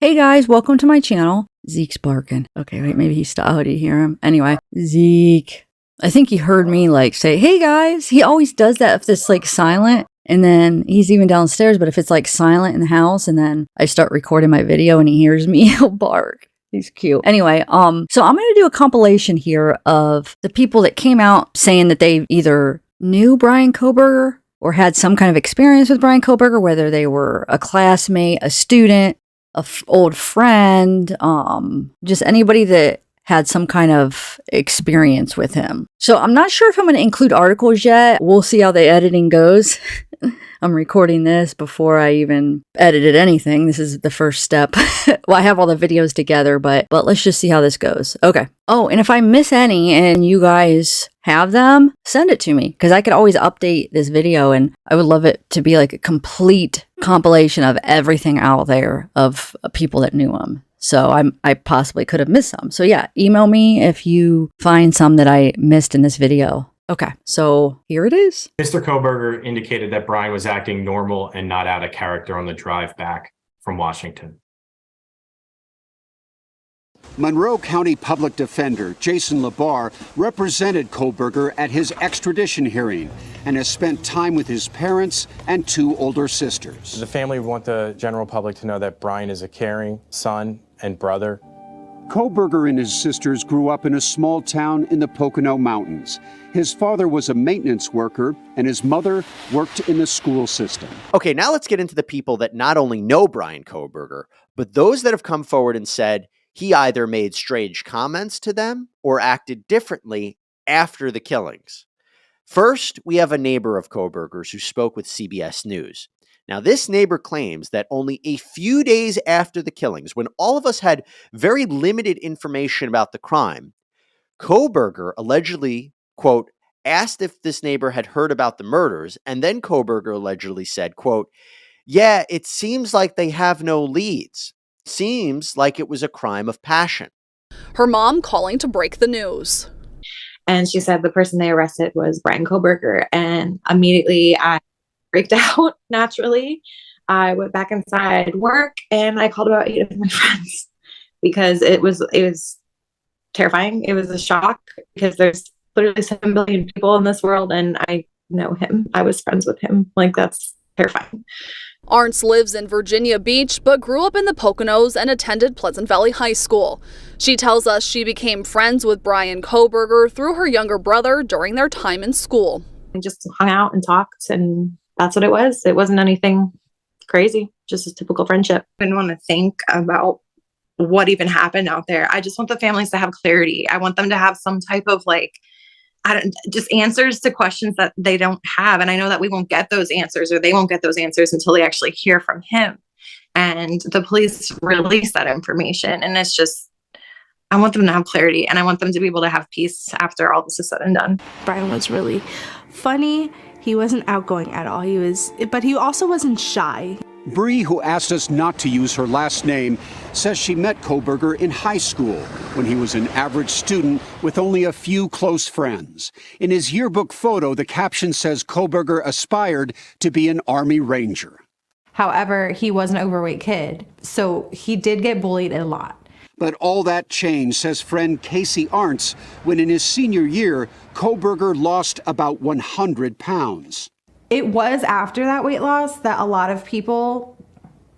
Hey guys, welcome to my channel. Zeke's barking. Okay, wait, maybe he stopped. Oh, do you hear him? Anyway, Zeke. I think he heard me like say, hey guys. He always does that if it's like silent. And then he's even downstairs, but if it's like silent in the house and then I start recording my video and he hears me, he'll bark. He's cute. Anyway, so I'm going to do a compilation here of the people that came out saying that they either knew Bryan Kohberger or had some kind of experience with Bryan Kohberger, whether they were a classmate, a student, old friend, just anybody that had some kind of experience with him. So I'm not sure if I'm going to include articles yet. We'll see how the editing goes. I'm recording this before I even edited anything. This is the first step. Well, I have all the videos together, but let's just see how this goes. Okay. Oh, and if I miss any and you guys have them, send it to me because I could always update this video and I would love it to be like a complete compilation of everything out there of people that knew him. So I possibly could have missed some. So yeah, email me if you find some that I missed in this video. Okay, so here it is. Mr. Kohberger indicated that Bryan was acting normal and not out of character on the drive back from Washington. Monroe County Public Defender Jason Labar represented Kohberger at his extradition hearing and has spent time with his parents and two older sisters. The family want the general public to know that Bryan is a caring son and brother. Kohberger and his sisters grew up in a small town in the Pocono Mountains. His father was a maintenance worker and his mother worked in the school system. Okay, now let's get into the people that not only know Bryan Kohberger, but those that have come forward and said he either made strange comments to them or acted differently after the killings. First, we have a neighbor of Kohberger's who spoke with CBS News. Now, this neighbor claims that only a few days after the killings, when all of us had very limited information about the crime, Kohberger allegedly, quote, asked if this neighbor had heard about the murders, and then Kohberger allegedly said, quote, yeah, it seems like they have no leads. Seems like it was a crime of passion. Her mom calling to break the news. And she said the person they arrested was Bryan Kohberger, and immediately I freaked out naturally. I went back inside work and I called about 8 of my friends because it was terrifying. It was a shock because there's literally 7 billion people in this world and I know him. I was friends with him. Like, that's terrifying. Arntz lives in Virginia Beach, but grew up in the Poconos and attended Pleasant Valley High School. She tells us she became friends with Bryan Kohberger through her younger brother during their time in school. We just hung out and talked, and that's what it was. It wasn't anything crazy, just a typical friendship. I didn't want to think about what even happened out there. I just want the families to have clarity. I want them to have some type of just answers to questions that they don't have. And I know that we won't get those answers or they won't get those answers until they actually hear from him. And the police release that information. And it's just, I want them to have clarity and I want them to be able to have peace after all this is said and done. Bryan was really funny. He wasn't outgoing at all. But he also wasn't shy. Bree, who asked us not to use her last name, says she met Kohberger in high school when he was an average student with only a few close friends. In his yearbook photo, the caption says Kohberger aspired to be an Army Ranger. However, he was an overweight kid, so he did get bullied a lot. But all that changed, says friend Casey Arntz, when in his senior year, Kohberger lost about 100 pounds. It was after that weight loss that a lot of people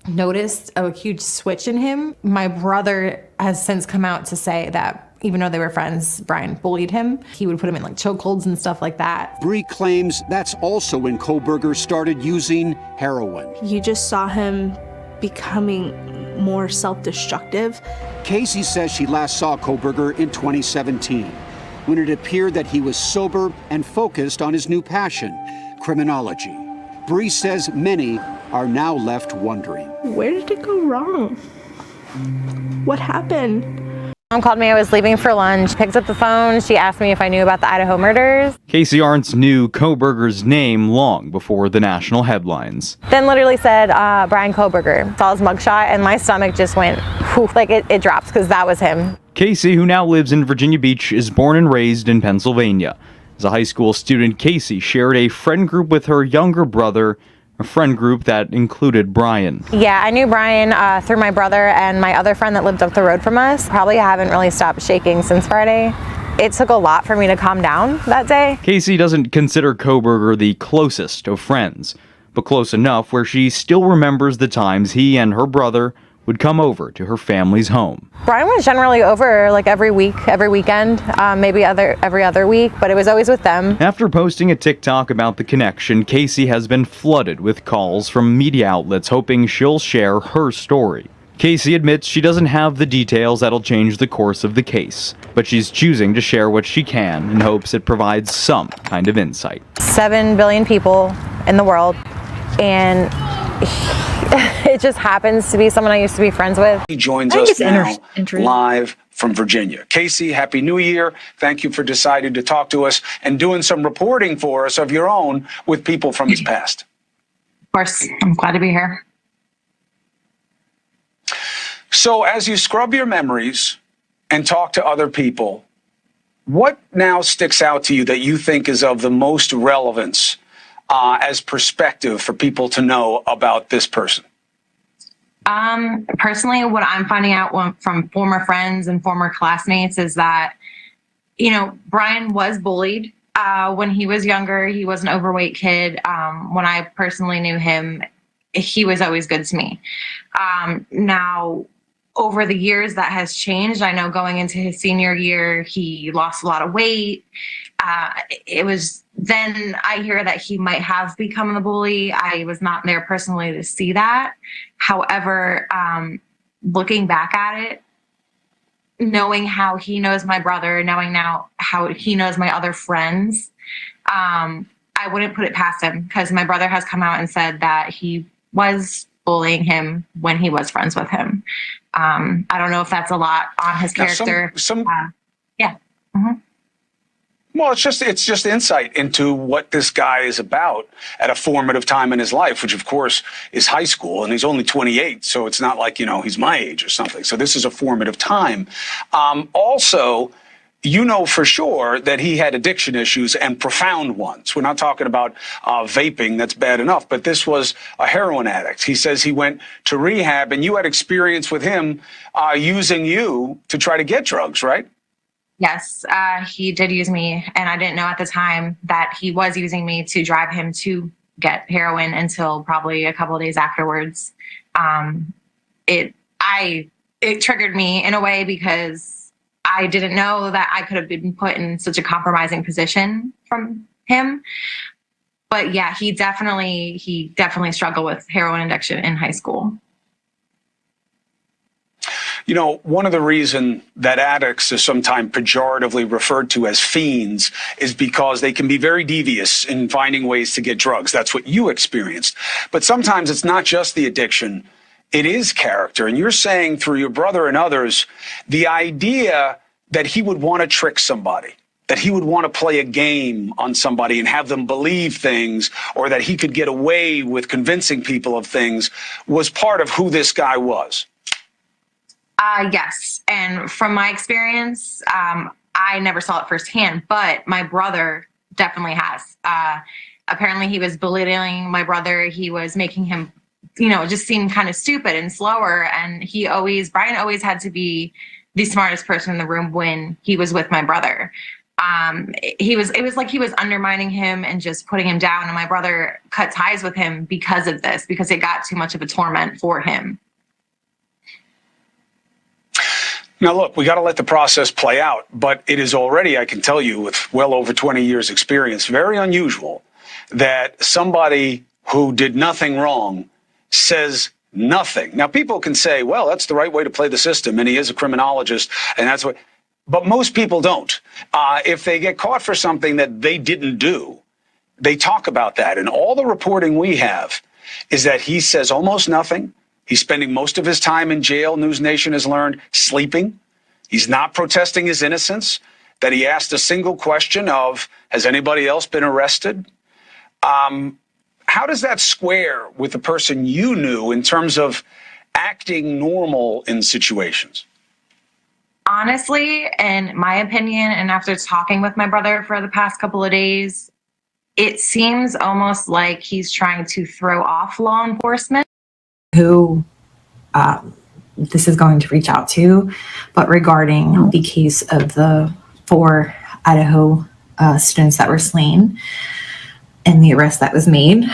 noticed a huge switch in him. My brother has since come out to say that even though they were friends, Bryan bullied him. He would put him in like chokeholds and stuff like that. Bree claims that's also when Kohberger started using heroin. You just saw him becoming more self-destructive. Casey says she last saw Kohberger in 2017, when it appeared that he was sober and focused on his new passion, criminology. Bree says many are now left wondering. Where did it go wrong? What happened? Mom called me. I was leaving for lunch, picked up the phone. She asked me if I knew about the Idaho murders. Casey Arntz knew Kohberger's name long before the national headlines. Then literally said, Bryan Kohberger. Saw his mugshot and my stomach just went, whew, like it dropped because that was him. Casey, who now lives in Virginia Beach, is born and raised in Pennsylvania. As a high school student, Casey shared a friend group with her younger brother a friend group that included Bryan. Yeah, I knew Bryan through my brother and my other friend that lived up the road from us. Probably haven't really stopped shaking since Friday. It took a lot for me to calm down that day. Casey doesn't consider Kohberger the closest of friends, but close enough where she still remembers the times he and her brother would come over to her family's home. Bryan was generally over like every week, every weekend, maybe every other week, but it was always with them. After posting a TikTok about the connection, Casey has been flooded with calls from media outlets hoping she'll share her story. Casey admits she doesn't have the details that'll change the course of the case, but she's choosing to share what she can in hopes it provides some kind of insight. 7 billion people in the world, and it just happens to be someone I used to be friends with. He joins us now live from Virginia. Casey, Happy New Year. Thank you for deciding to talk to us and doing some reporting for us of your own with people from his past. Of course, I'm glad to be here. So as you scrub your memories and talk to other people, what now sticks out to you that you think is of the most relevance as perspective for people to know about this person? Personally, what I'm finding out from former friends and former classmates is that, Bryan was bullied when he was younger. He was an overweight kid. When I personally knew him, he was always good to me. Now, over the years, that has changed. I know going into his senior year, he lost a lot of weight. It was then I hear that he might have become the bully. I was not there personally to see that. However, looking back at it, knowing how he knows my brother, knowing now how he knows my other friends, I wouldn't put it past him, because my brother has come out and said that he was bullying him when he was friends with him. I don't know if that's a lot on his character. Yeah. Mm-hmm. Well, it's just insight into what this guy is about at a formative time in his life, which of course is high school, and he's only 28. So it's not like, he's my age or something. So this is a formative time. Also, for sure that he had addiction issues, and profound ones. We're not talking about vaping, that's bad enough, but this was a heroin addict. He says he went to rehab, and you had experience with him using you to try to get drugs, right? Yes, he did use me, and I didn't know at the time that he was using me to drive him to get heroin until probably a couple of days afterwards. It triggered me in a way, because I didn't know that I could have been put in such a compromising position from him. But yeah, he definitely struggled with heroin addiction in high school. One of the reasons that addicts are sometimes pejoratively referred to as fiends is because they can be very devious in finding ways to get drugs. That's what you experienced. But sometimes it's not just the addiction, it is character. And you're saying through your brother and others, the idea that he would want to trick somebody, that he would want to play a game on somebody and have them believe things, or that he could get away with convincing people of things, was part of who this guy was. Yes. And from my experience, I never saw it firsthand, but my brother definitely has. Apparently he was belittling my brother. He was making him, just seem kind of stupid and slower. And Bryan always had to be the smartest person in the room when he was with my brother. It was like he was undermining him and just putting him down. And my brother cut ties with him because of this, because it got too much of a torment for him. Now, look, we got to let the process play out, but it is already, I can tell you, with well over 20 years experience, very unusual that somebody who did nothing wrong says nothing. Now, people can say, well, that's the right way to play the system, and he is a criminologist, and that's what, but most people don't. If they get caught for something that they didn't do, they talk about that. And all the reporting we have is that he says almost nothing. He's spending most of his time in jail, Newsnation has learned, sleeping. He's not protesting his innocence, that he asked a single question of, has anybody else been arrested? How does that square with the person you knew in terms of acting normal in situations? Honestly, in my opinion, and after talking with my brother for the past couple of days, it seems almost like he's trying to throw off law enforcement who this is going to reach out to, but regarding the case of the 4 Idaho students that were slain and the arrest that was made,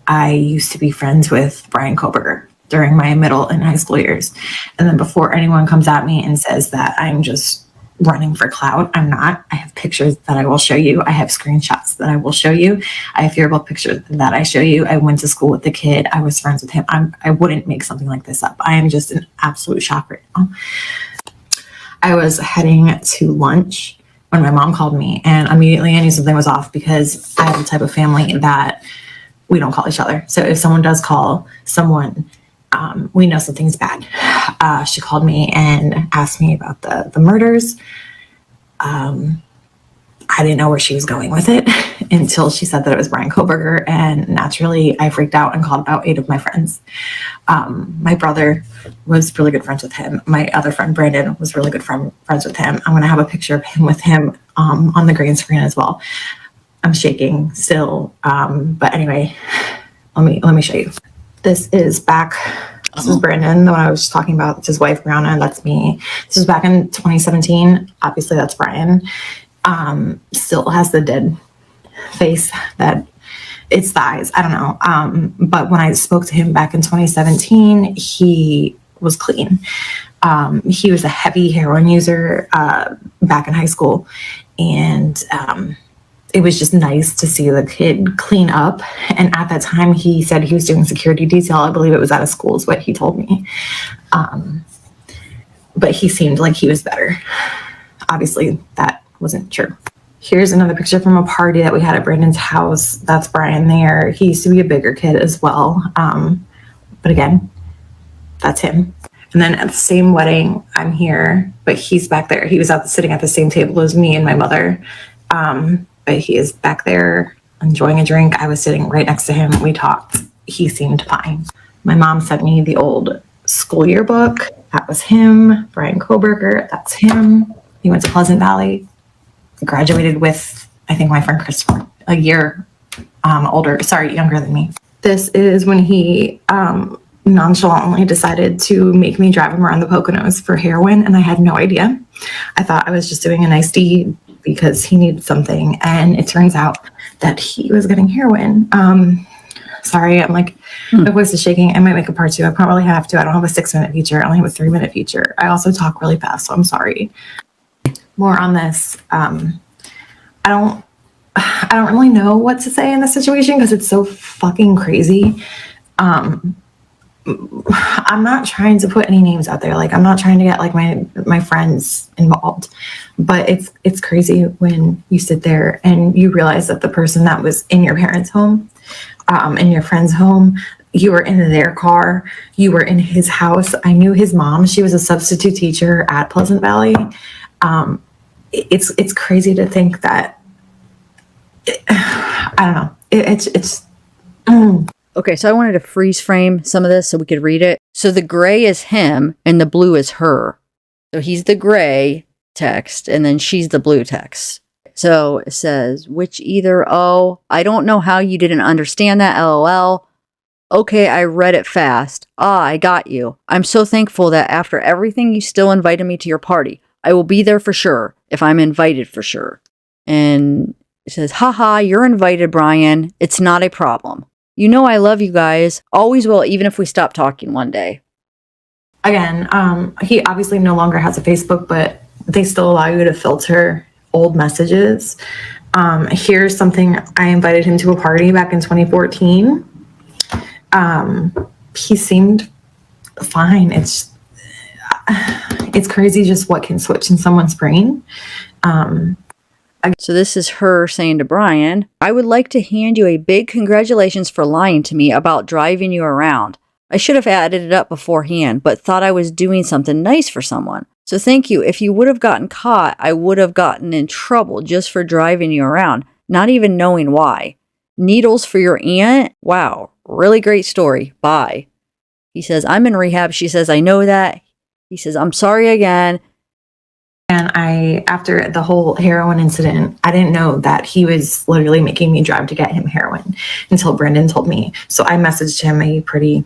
I used to be friends with Bryan Kohberger during my middle and high school years. And then before anyone comes at me and says that I'm just running for clout, I'm not. I have pictures that I will show you. I have screenshots that I will show you. I have yearbook pictures that I show you. I went to school with the kid. I was friends with him. I wouldn't make something like this up. I am just in absolute shock right now. I was heading to lunch when my mom called me, and immediately I knew something was off because I have the type of family that we don't call each other. So if someone does call someone, we know something's bad. She called me and asked me about the murders. I didn't know where she was going with it until she said that it was Bryan Kohberger, and naturally I freaked out and called about 8 of my friends. My brother was really good friends with him. My other friend Brandon was really good friends with him. I'm going to have a picture of him with him on the green screen as well. I'm shaking still, but anyway, let me show you. This is back. This is Brandon, the one I was just talking about. It's his wife, Brianna, and that's me. This was back in 2017. Obviously, that's Bryan. Still has the dead face that it's the eyes. I don't know. But when I spoke to him back in 2017, he was clean. He was a heavy heroin user back in high school. And it was just nice to see the kid clean up. And at that time, he said he was doing security detail. I believe it was out of school is what he told me. But he seemed like he was better. Obviously, that wasn't true. Here's another picture from a party that we had at Brandon's house. That's Bryan there. He used to be a bigger kid as well. But again, that's him. And then at the same wedding, I'm here, but he's back there. He was sitting at the same table as me and my mother. But he is back there enjoying a drink. I was sitting right next to him. We talked. He seemed fine. My mom sent me the old school yearbook. That was him. Bryan Kohberger, that's him. He went to Pleasant Valley. Graduated with, I think, my friend Christopher, a year younger than me. This is when he nonchalantly decided to make me drive him around the Poconos for heroin, and I had no idea. I thought I was just doing a nice deed because he needed something, and it turns out that he was getting heroin. Sorry, I'm like, my voice is shaking. I might make a part 2. I probably have to. I don't have a 6-minute feature. I only have a 3-minute feature. I also talk really fast, so I'm sorry. More on this. I don't really know what to say in this situation because it's so fucking crazy. I'm not trying to put any names out there. Like, I'm not trying to get like my friends involved, but it's crazy when you sit there and you realize that the person that was in your parents' home, in your friend's home, you were in their car, you were in his house. I knew his mom. She was a substitute teacher at Pleasant Valley. It's crazy to think that. I don't know. It's. Okay, so I wanted to freeze frame some of this so we could read it. So the gray is him and the blue is her. So he's the gray text and then she's the blue text. So it says, which either, oh, I don't know how you didn't understand that, LOL. Okay, I read it fast. I got you. I'm so thankful that after everything you still invited me to your party. I will be there for sure if I'm invited for sure. And it says, haha, you're invited, Bryan. It's not a problem. You know I love you guys. Always will, even if we stop talking one day. Again, he obviously no longer has a Facebook, but they still allow you to filter old messages. Here's something. I invited him to a party back in 2014. He seemed fine. It's crazy just what can switch in someone's brain. So this is her saying to Bryan, I would like to hand you a big congratulations for lying to me about driving you around. I should have added it up beforehand, but thought I was doing something nice for someone. So thank you. If you would have gotten caught, I would have gotten in trouble just for driving you around, not even knowing why. Needles for your aunt? Wow, really great story. Bye. He says, I'm in rehab. She says, I know that. He says, I'm sorry again. And then after the whole heroin incident, I didn't know that he was literally making me drive to get him heroin until Brendan told me. So I messaged him a pretty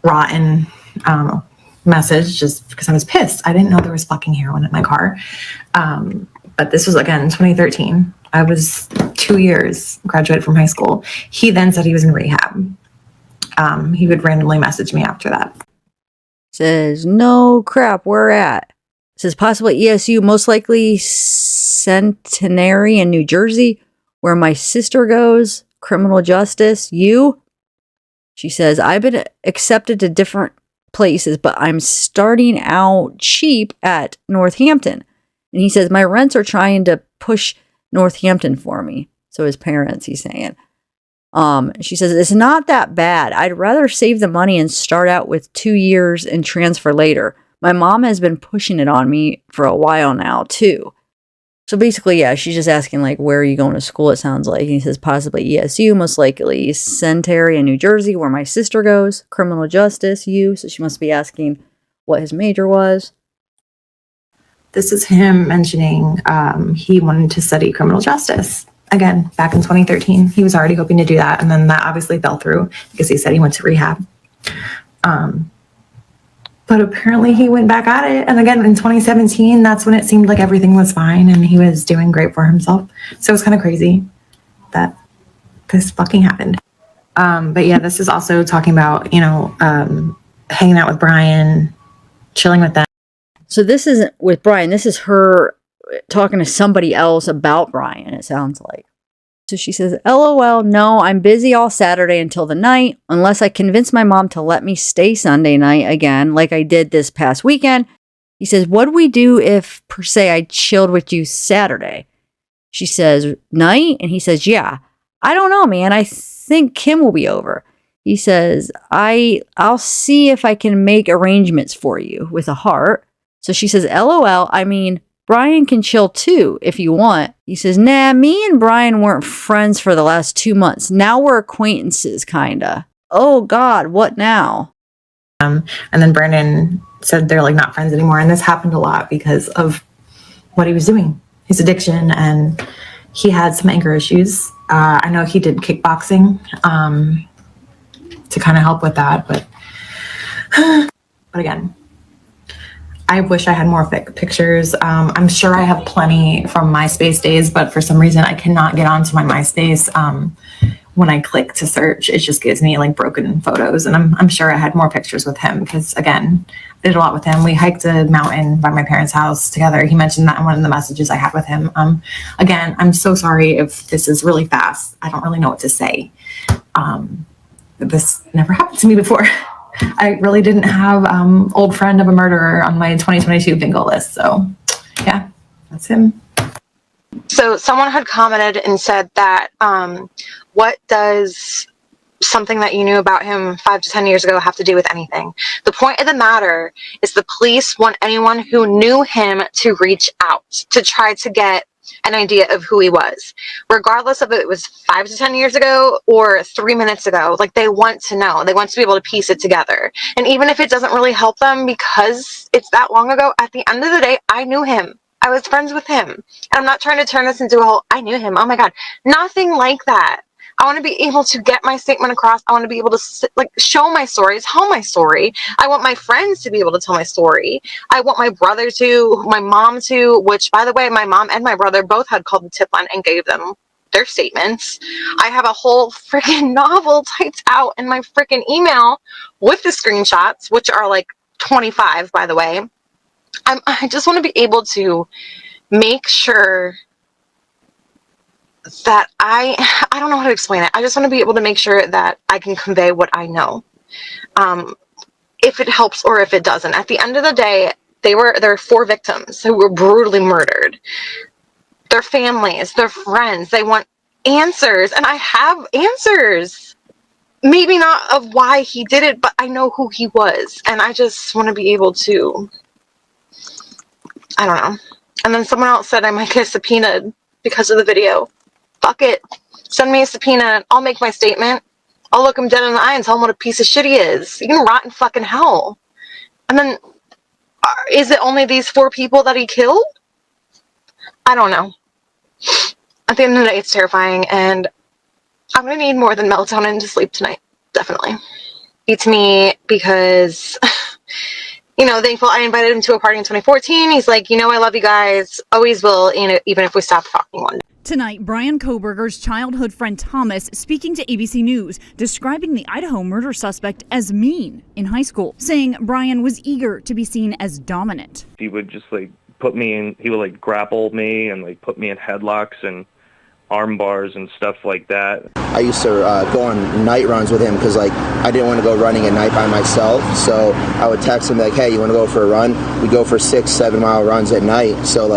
rotten message just because I was pissed. I didn't know there was fucking heroin in my car. But this was, again, 2013. I was 2 years, graduated from high school. He then said he was in rehab. He would randomly message me after that. Says, no crap, where at? Says, possibly ESU, most likely Centenary in New Jersey, where my sister goes. Criminal justice, you? She says, I've been accepted to different places, but I'm starting out cheap at Northampton. And he says, my rents are trying to push Northampton for me. So his parents, he's saying. She says, it's not that bad. I'd rather save the money and start out with 2 years and transfer later. My mom has been pushing it on me for a while now, too. So basically, yeah, she's just asking, like, where are you going to school, it sounds like. And he says, possibly ESU, most likely Centenary in New Jersey, where my sister goes. Criminal justice, you. So she must be asking what his major was. This is him mentioning he wanted to study criminal justice. Again, back in 2013, he was already hoping to do that. And then that obviously fell through because he said he went to rehab. But apparently he went back at it. And again, in 2017, that's when it seemed like everything was fine and he was doing great for himself. So it was kind of crazy that this fucking happened. But yeah, this is also talking about, hanging out with Bryan, chilling with them. So this isn't with Bryan. This is her talking to somebody else about Bryan, it sounds like. So she says, LOL, no, I'm busy all Saturday until the night, unless I convince my mom to let me stay Sunday night again, like I did this past weekend. He says, what'd we do if, per se, I chilled with you Saturday? She says, night? And he says, yeah. I don't know, man. I think Kim will be over. He says, I'll see if I can make arrangements for you, with a heart. So she says, LOL, I mean, Bryan can chill too, if you want. He says, nah, me and Bryan weren't friends for the last 2 months. Now we're acquaintances, kinda. Oh God, what now? And then Brandon said they're like not friends anymore. And this happened a lot because of what he was doing, his addiction, and he had some anger issues. I know he did kickboxing to kind of help with that, but again, I wish I had more pictures. I'm sure I have plenty from MySpace days, but for some reason I cannot get onto my MySpace. When I click to search, it just gives me like broken photos. And I'm sure I had more pictures with him because, again, I did a lot with him. We hiked a mountain by my parents' house together. He mentioned that in one of the messages I had with him. Again, I'm so sorry if this is really fast. I don't really know what to say. This never happened to me before. I really didn't have old friend of a murderer on my 2022 bingo list. So yeah, that's him. So someone had commented and said that, what does something that you knew about him 5 to 10 years ago have to do with anything? The point of the matter is the police want anyone who knew him to reach out to try to get an idea of who he was, regardless of if it was 5 to 10 years ago or 3 minutes ago. Like, they want to know. They want to be able to piece it together. And even if it doesn't really help them because it's that long ago, at the end of the day, I knew him. I was friends with him. And I'm not trying to turn this into a whole, I knew him. Oh my God. Nothing like that. I want to be able to get my statement across. I want to be able to show my story, tell my story. I want my friends to be able to tell my story. I want my brother to, my mom to, which, by the way, my mom and my brother both had called the tip line and gave them their statements. I have a whole freaking novel typed out in my freaking email with the screenshots, which are like 25, by the way. I just want to be able to make sure that I don't know how to explain it. I just want to be able to make sure that I can convey what I know. If it helps or if it doesn't. At the end of the day, there are 4 victims who were brutally murdered. Their families, their friends, they want answers, and I have answers. Maybe not of why he did it, but I know who he was, and I just want to be able to, I don't know. And then someone else said I might get subpoenaed because of the video. Fuck it. Send me a subpoena. I'll make my statement. I'll look him dead in the eye and tell him what a piece of shit he is. You can rot in fucking hell. And then, is it only these 4 people that he killed? I don't know. At the end of the day, it's terrifying, and I'm going to need more than melatonin to sleep tonight. Definitely. Beats me because, thankful I invited him to a party in 2014. He's like, I love you guys. Always will, even if we stop talking one day. Tonight, Bryan Kohberger's childhood friend Thomas speaking to ABC News, describing the Idaho murder suspect as mean in high school, saying Bryan was eager to be seen as dominant. He would just he would grapple me and put me in headlocks and arm bars and stuff like that. I used to go on night runs with him because I didn't want to go running at night by myself, so I would text him hey, you want to go for a run? We'd go for 6-7 mile runs at night. So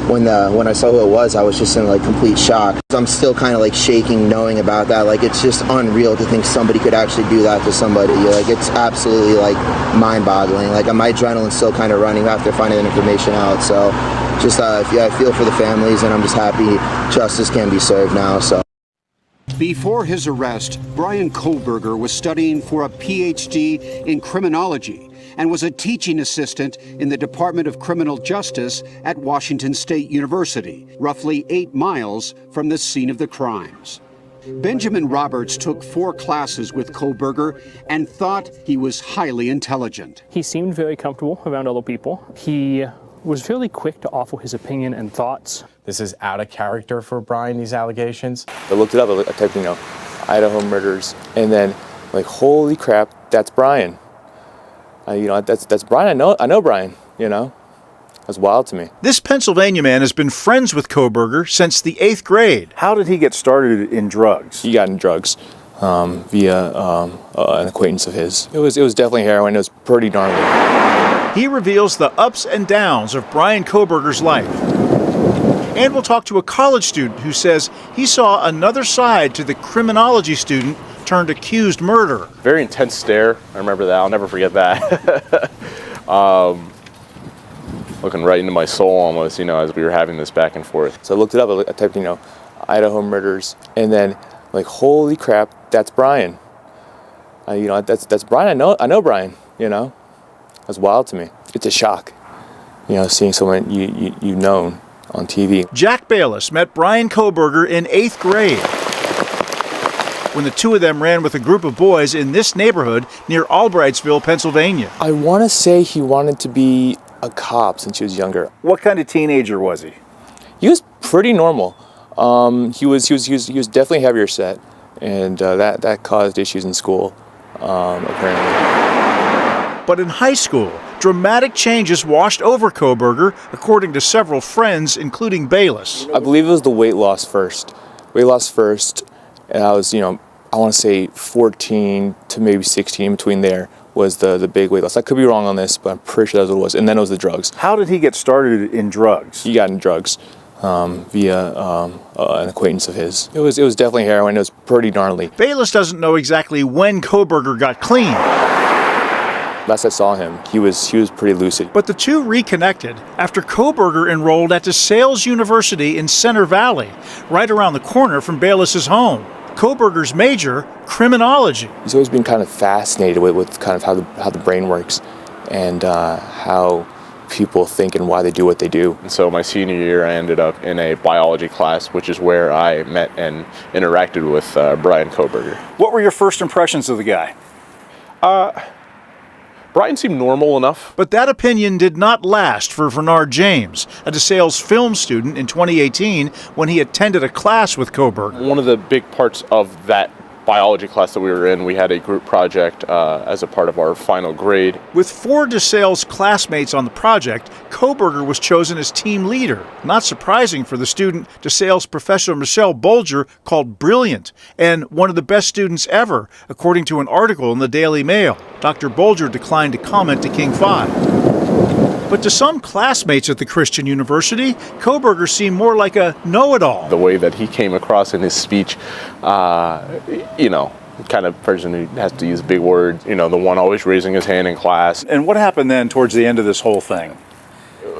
when I saw who it was, I was just in complete shock. I'm still kind of shaking knowing about that. It's just unreal to think somebody could actually do that to somebody. It's absolutely mind-boggling. My adrenaline's still kind of running after finding that information out. So just I feel for the families, and I'm just happy justice can be served now. So. Before his arrest, Bryan Kohberger was studying for a PhD in criminology and was a teaching assistant in the Department of Criminal Justice at Washington State University, roughly 8 miles from the scene of the crimes. Benjamin Roberts took 4 classes with Kohberger and thought he was highly intelligent. He seemed very comfortable around other people. He was fairly quick to offer his opinion and thoughts. This is out of character for Bryan, these allegations. I looked it up, I typed, Idaho murders, and then, holy crap, that's Bryan. That's Bryan, I know Bryan, That's wild to me. This Pennsylvania man has been friends with Kohberger since the 8th grade. How did he get started in drugs? He got in drugs via an acquaintance of his. It was definitely heroin. It was pretty gnarly. He reveals the ups and downs of Bryan Kohberger's life. And we'll talk to a college student who says he saw another side to the criminology student turned accused murderer. Very intense stare. I remember that. I'll never forget that. Looking right into my soul almost, as we were having this back and forth. So I looked it up. I typed, Idaho murders, and then, holy crap, that's Bryan. That's Bryan. I know Bryan. That's wild to me. It's a shock, seeing someone you've known on TV. Jack Bayless met Bryan Kohberger in 8th grade when the two of them ran with a group of boys in this neighborhood near Albrightsville, Pennsylvania. I want to say he wanted to be a cop since he was younger. What kind of teenager was he? He was pretty normal. He was definitely heavier set, and that caused issues in school, apparently. But in high school, dramatic changes washed over Kohberger, according to several friends, including Bayless. I believe it was the weight loss first. And I was, I want to say 14 to maybe 16, between there was the big weight loss. I could be wrong on this, but I'm pretty sure that's what it was. And then it was the drugs. How did he get started in drugs? He got in drugs via an acquaintance of his. It was definitely heroin. It was pretty gnarly. Bayless doesn't know exactly when Kohberger got clean. Last I saw him, he was pretty lucid. But the two reconnected after Kohberger enrolled at DeSales University in Center Valley, right around the corner from Bayless's home. Kohberger's major, criminology. He's always been kind of fascinated with kind of how the brain works and how people think and why they do what they do. And so my senior year, I ended up in a biology class, which is where I met and interacted with Bryan Kohberger. What were your first impressions of the guy? Bryan seemed normal enough. But that opinion did not last for Vernard James, a DeSales film student in 2018 when he attended a class with Kohberger. One of the big parts of that biology class that we were in, we had a group project as a part of our final grade. With 4 DeSales classmates on the project, Kohberger was chosen as team leader. Not surprising for the student DeSales professor Michelle Bolger called brilliant and one of the best students ever, according to an article in the Daily Mail. Dr. Bolger declined to comment to King 5. But to some classmates at the Christian University, Kohberger seemed more like a know-it-all. The way that he came across in his speech, kind of person who has to use big words, the one always raising his hand in class. And what happened then towards the end of this whole thing?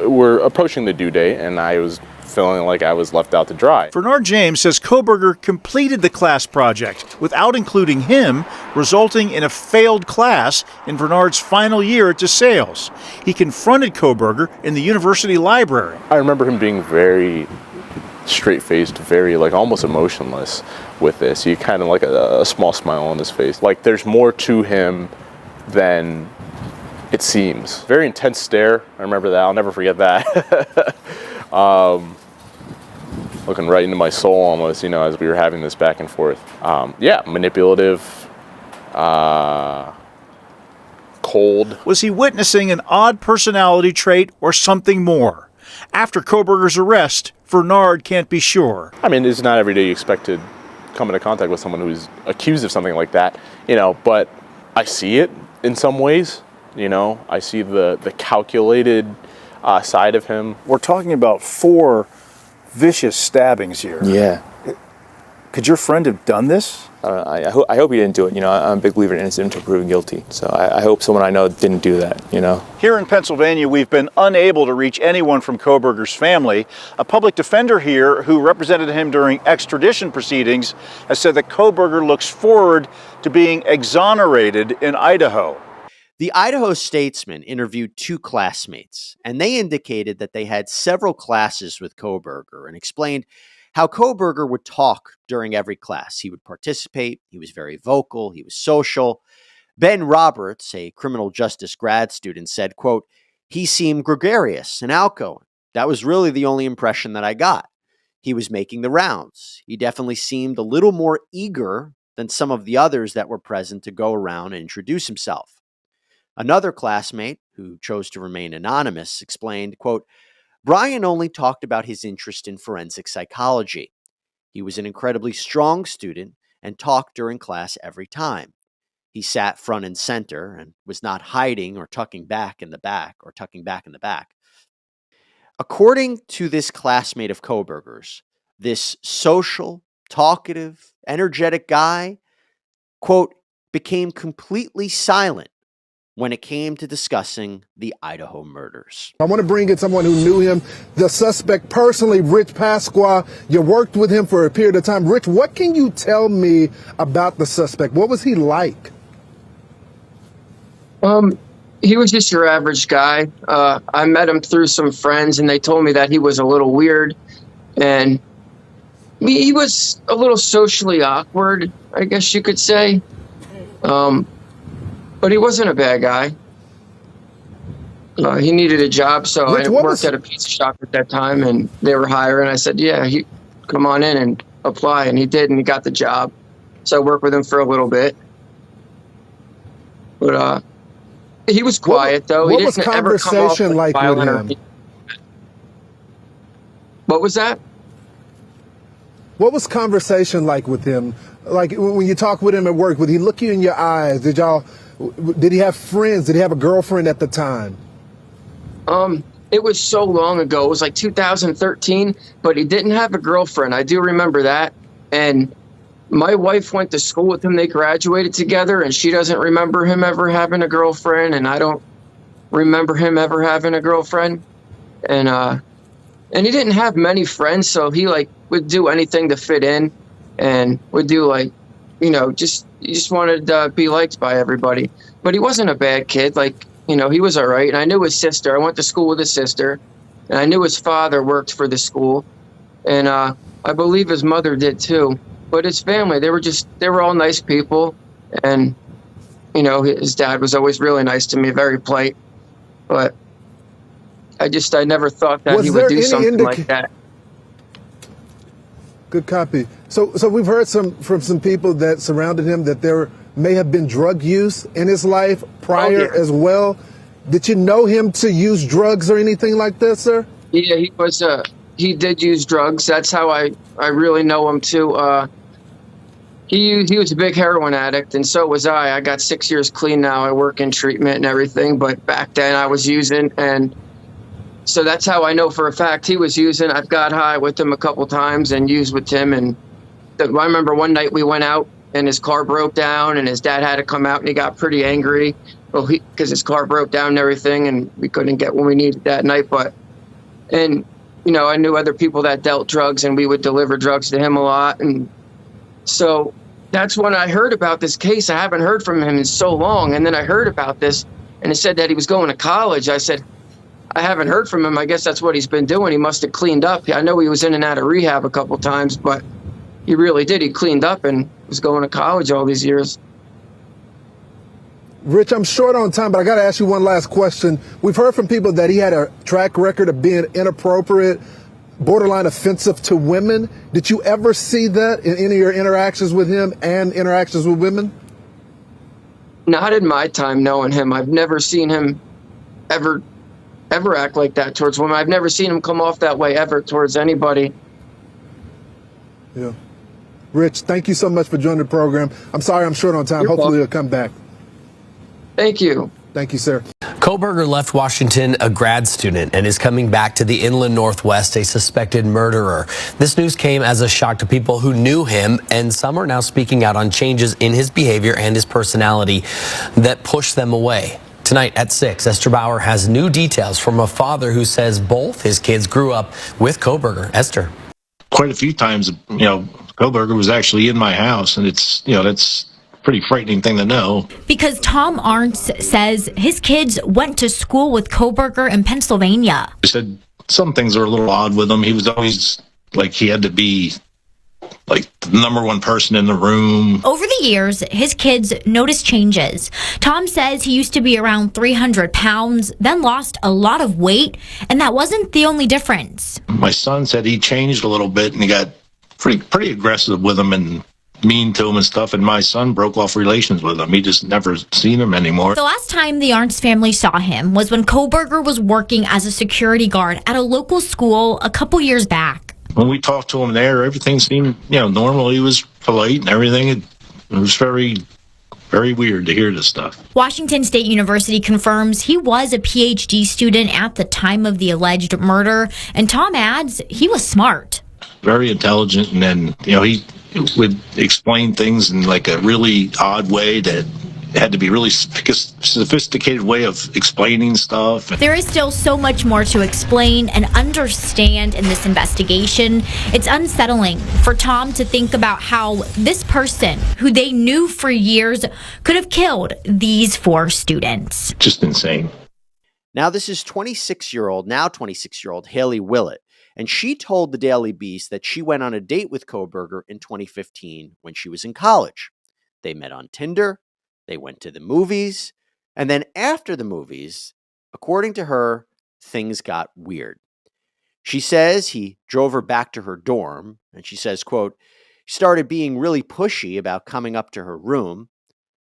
We're approaching the due date, and I was feeling like I was left out to dry. Bernard James says Kohberger completed the class project without including him, resulting in a failed class in Bernard's final year at DeSales. He confronted Kohberger in the university library. I remember him being very straight-faced, very like almost emotionless with this. He kind of like a small smile on his face. Like there's more to him than it seems. Very intense stare. I remember that. I'll never forget that. Looking right into my soul almost, you know, as we were having this back and forth. Yeah, manipulative, cold. Was he witnessing an odd personality trait or something more? After Kohberger's arrest, Bernard can't be sure. I mean, it's not every day you expect to come into contact with someone who's accused of something like that, you know, but I see it in some ways, you know. I see the calculated side of him. We're talking about 4 vicious stabbings here. Yeah. Could your friend have done this? I hope he didn't do it. You know, I'm a big believer in innocent until proven guilty. So I hope someone I know didn't do that, you know. Here in Pennsylvania, we've been unable to reach anyone from Kohberger's family. A public defender here who represented him during extradition proceedings has said that Kohberger looks forward to being exonerated in Idaho. The Idaho Statesman interviewed 2 classmates, and they indicated that they had several classes with Kohberger and explained how Kohberger would talk during every class. He would participate, he was very vocal, he was social. Ben Roberts, a criminal justice grad student, said, quote, "He seemed gregarious and outgoing. That was really the only impression that I got. He was making the rounds. He definitely seemed a little more eager than some of the others that were present to go around and introduce himself." Another classmate, who chose to remain anonymous, explained, quote, "Bryan only talked about his interest in forensic psychology. He was an incredibly strong student and talked during class every time. He sat front and center and was not hiding or tucking back in the back. According to this classmate of Kohberger's, this social, talkative, energetic guy, quote, became completely silent when it came to discussing the Idaho murders. I want to bring in someone who knew him, the suspect personally, Rich Pasqua. You worked with him for a period of time. Rich, what can you tell me about the suspect? What was he like? He was just your average guy. I met him through some friends, and they told me that he was a little weird, and he was a little socially awkward, I guess you could say. But he wasn't a bad guy. He needed a job, so I worked at a pizza shop at that time, and they were hiring. I said, yeah, come on in and apply, and he did, and he got the job. So I worked with him for a little bit. But he was quiet, though. What was conversation like with him? What was that? What was conversation like with him? Like when you talk with him at work, would he look you in your eyes? Did he have friends? Did he have a girlfriend at the time? It was so long ago. It was like 2013, but he didn't have a girlfriend. I do remember that. And my wife went to school with him. They graduated together, and she doesn't remember him ever having a girlfriend, and I don't remember him ever having a girlfriend. And he didn't have many friends, so he would do anything to fit in, and would do he just wanted to be liked by everybody. But he wasn't a bad kid. He was all right. And I knew his sister. I went to school with his sister. And I knew his father worked for the school. And I believe his mother did too. But his family, they were all nice people. And, his dad was always really nice to me, very polite. But I never thought that he would do something like that. Good copy. So we've heard from some people that surrounded him that there may have been drug use in his life prior as well. Did you know him to use drugs or anything like that, sir? Yeah, he did use drugs. That's how I really know him too. He was a big heroin addict, and so was I. I got 6 years clean now. I work in treatment and everything, but back then I was using, and so that's how I know for a fact he was using. I've got high with him a couple times and used with him. And I remember one night we went out and his car broke down, and his dad had to come out, and he got pretty angry because his car broke down and everything, and we couldn't get what we needed that night. And I knew other people that dealt drugs, and we would deliver drugs to him a lot. And so that's when I heard about this case. I haven't heard from him in so long. And then I heard about this, and it said that he was going to college. I said, I haven't heard from him. I guess that's what he's been doing. He must have cleaned up. I know he was in and out of rehab a couple times, but he really did. He cleaned up and was going to college all these years. Rich, I'm short on time, but I got to ask you one last question. We've heard from people that he had a track record of being inappropriate, borderline offensive to women. Did you ever see that in any of your interactions with him and interactions with women? Not in my time knowing him. I've never seen him ever act like that towards women. I've never seen him come off that way ever towards anybody. Yeah. Rich, thank you so much for joining the program. I'm sorry I'm short on time. Hopefully you'll come back. Thank you. Thank you, sir. Kohberger left Washington a grad student and is coming back to the inland Northwest, a suspected murderer. This news came as a shock to people who knew him, and some are now speaking out on changes in his behavior and his personality that push them away. Tonight at 6, Esther Bauer has new details from a father who says both his kids grew up with Kohberger. Esther. Quite a few times, Kohberger was actually in my house, and it's, that's a pretty frightening thing to know. Because Tom Arntz says his kids went to school with Kohberger in Pennsylvania. He said some things are a little odd with him. He was always like he had to be like the number one person in the room. Over the years, his kids noticed changes. Tom says he used to be around 300 pounds, then lost a lot of weight, and that wasn't the only difference. My son said he changed a little bit, and he got pretty aggressive with him and mean to him and stuff, and my son broke off relations with him. He just never seen him anymore. The last time the Arntz family saw him was when Kohberger was working as a security guard at a local school a couple years back. When we talked to him there, everything seemed, normal. He was polite and everything. It was very, very weird to hear this stuff. Washington State University confirms he was a PhD student at the time of the alleged murder, and Tom adds he was smart. Very intelligent, and then, he would explain things in like a really odd way that had to be really sophisticated way of explaining stuff. There is still so much more to explain and understand in this investigation. It's unsettling for Tom to think about how this person, who they knew for years, could have killed these 4 students. Just insane. Now this is 26-year-old Haley Willett, and she told the Daily Beast that she went on a date with Kohberger in 2015 when she was in college. They met on Tinder. They went to the movies, and then after the movies, according to her, things got weird. She says he drove her back to her dorm, and she says, quote, he started being really pushy about coming up to her room,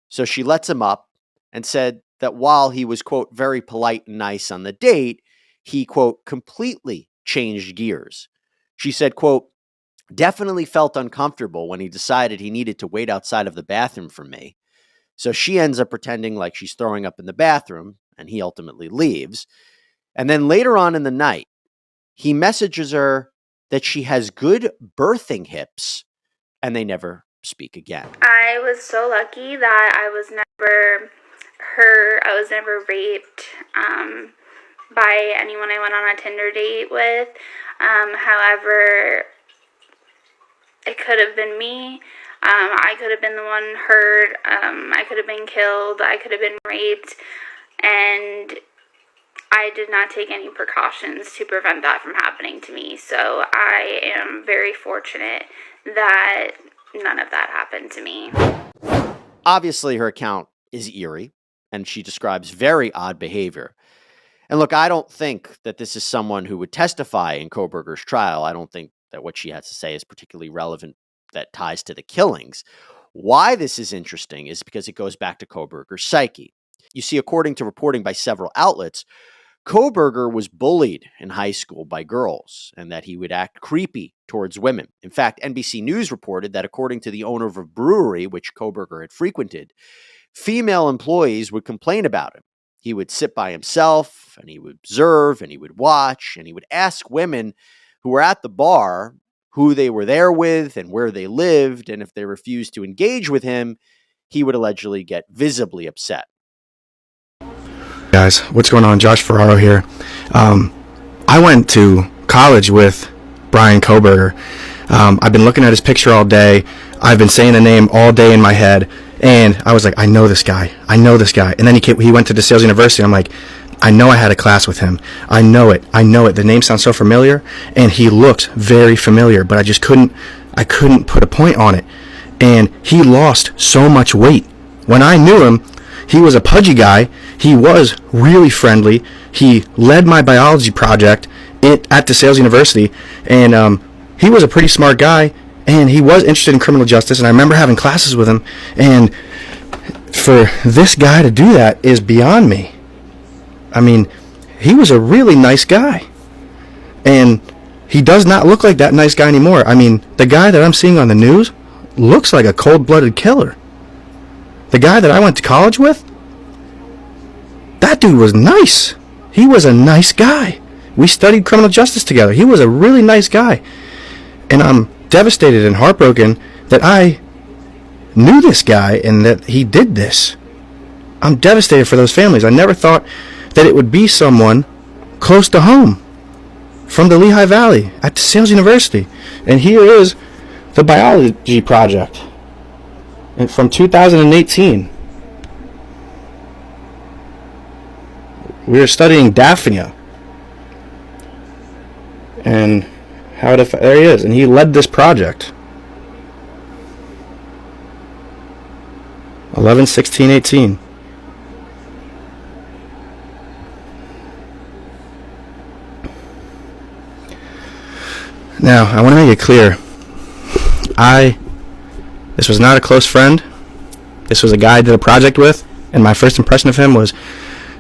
so she lets him up and said that while he was, quote, very polite and nice on the date, he, quote, completely changed gears. She said, quote, definitely felt uncomfortable when he decided he needed to wait outside of the bathroom for me. So she ends up pretending like she's throwing up in the bathroom, and he ultimately leaves. And then later on in the night, he messages her that she has good birthing hips, and they never speak again. I was so lucky that I was never raped by anyone I went on a Tinder date with. However, it could have been me. I could have been the one hurt. I could have been killed. I could have been raped. And I did not take any precautions to prevent that from happening to me. So I am very fortunate that none of that happened to me. Obviously, her account is eerie, and she describes very odd behavior. And look, I don't think that this is someone who would testify in Kohberger's trial. I don't think that what she has to say is particularly relevant that ties to the killings. Why this is interesting is because it goes back to Kohberger's psyche. You see, according to reporting by several outlets, Kohberger was bullied in high school by girls and that he would act creepy towards women. In fact, NBC News reported that according to the owner of a brewery, which Kohberger had frequented, female employees would complain about him. He would sit by himself, and he would observe, and he would watch, and he would ask women who were at the bar who they were there with and where they lived, and if they refused to engage with him, he would allegedly get visibly upset. Guys, what's going on? Josh Ferraro here. I went to college college with Bryan Kohberger. I've been looking at his picture all day. I've been saying the name all day in my head, and I was like, I know this guy. And then he went to DeSales University. I'm like, I know I had a class with him. I know it. The name sounds so familiar, and he looks very familiar, but I couldn't put a point on it. And he lost so much weight. When I knew him, he was a pudgy guy. He was really friendly. He led my biology project at DeSales University, and he was a pretty smart guy, and he was interested in criminal justice, and I remember having classes with him, and for this guy to do that is beyond me. I mean, he was a really nice guy, and he does not look like that nice guy anymore. I mean, the guy that I'm seeing on the news looks like a cold-blooded killer. The guy that I went to college with, that dude was nice. He was a nice guy. We studied criminal justice together. He was a really nice guy. And I'm devastated and heartbroken that I knew this guy and that he did this. I'm devastated for those families. I never thought that it would be someone close to home from the Lehigh Valley at DeSales University. And here is the biology project from 2018. We were studying Daphnia. And there he is, and he led this project. 11/16/18. Now, I want to make it clear. This was not a close friend. This was a guy I did a project with, and my first impression of him was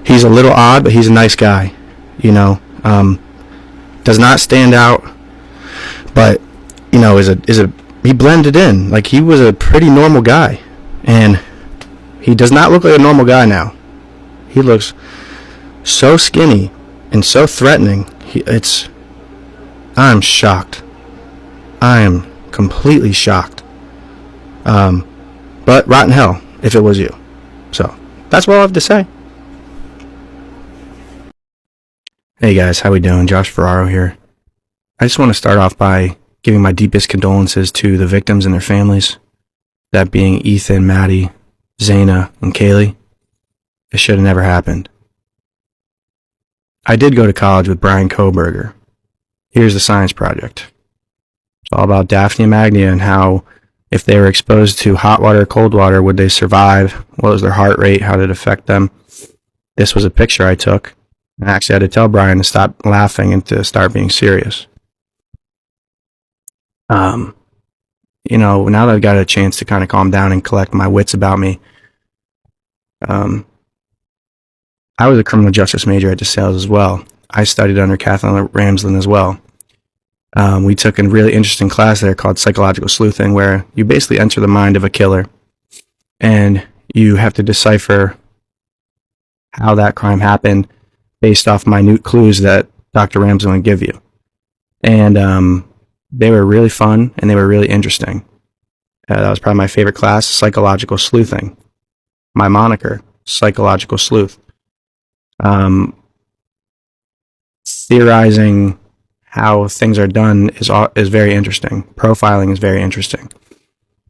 he's a little odd, but he's a nice guy. You know, does not stand out, but you know, he blended in. Like, he was a pretty normal guy, and he does not look like a normal guy now. He looks so skinny and so threatening. I'm shocked. I am completely shocked. But rotten hell if it was you. So that's what I have to say. Hey guys, how we doing? Josh Ferraro here. I just want to start off by giving my deepest condolences to the victims and their families. That being Ethan, Maddie, Zaina, and Kaylee. It should have never happened. I did go to college with Bryan Kohberger. Here's the science project. It's all about Daphnia magnia and how, if they were exposed to hot water or cold water, would they survive? What was their heart rate? How did it affect them? This was a picture I took. I actually had to tell Bryan to stop laughing and to start being serious. You know, now that I've got a chance to kind of calm down and collect my wits about me, I was a criminal justice major at DeSales as well. I studied under Kathleen Ramsland as well. We took a really interesting class there called psychological sleuthing, where you basically enter the mind of a killer and you have to decipher how that crime happened based off minute clues that Dr. Ramsland would give you. And they were really fun and they were really interesting. That was probably my favorite class, psychological sleuthing. My moniker, psychological sleuth. Theorizing how things are done is very interesting. Profiling is very interesting.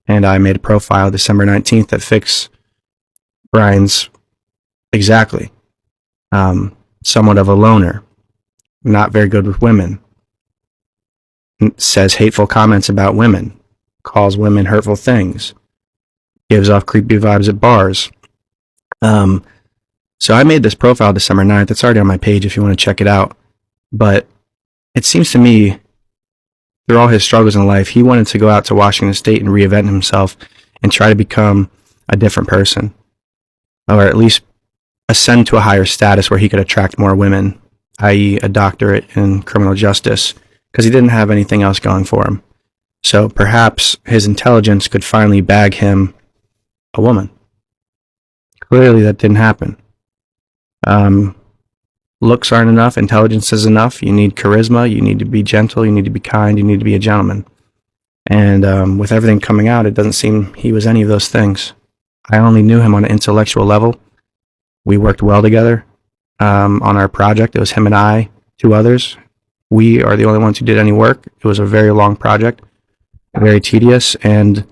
And I made a profile December 19th that fixed Bryan's exactly. Somewhat of a loner. Not very good with women. Says hateful comments about women. Calls women hurtful things. Gives off creepy vibes at bars. So I made this profile December 9th. It's already on my page if you want to check it out. But it seems to me, through all his struggles in life, he wanted to go out to Washington State and reinvent himself and try to become a different person. Or at least ascend to a higher status where he could attract more women, i.e. a doctorate in criminal justice, because he didn't have anything else going for him. So perhaps his intelligence could finally bag him a woman. Clearly that didn't happen. Looks aren't enough. Intelligence is enough. You need charisma. You need to be gentle. You need to be kind. You need to be a gentleman. And with everything coming out, it doesn't seem he was any of those things. I only knew him on an intellectual level. We worked well together on our project. It was him and I, two others. We are the only ones who did any work. It was a very long project, very tedious, and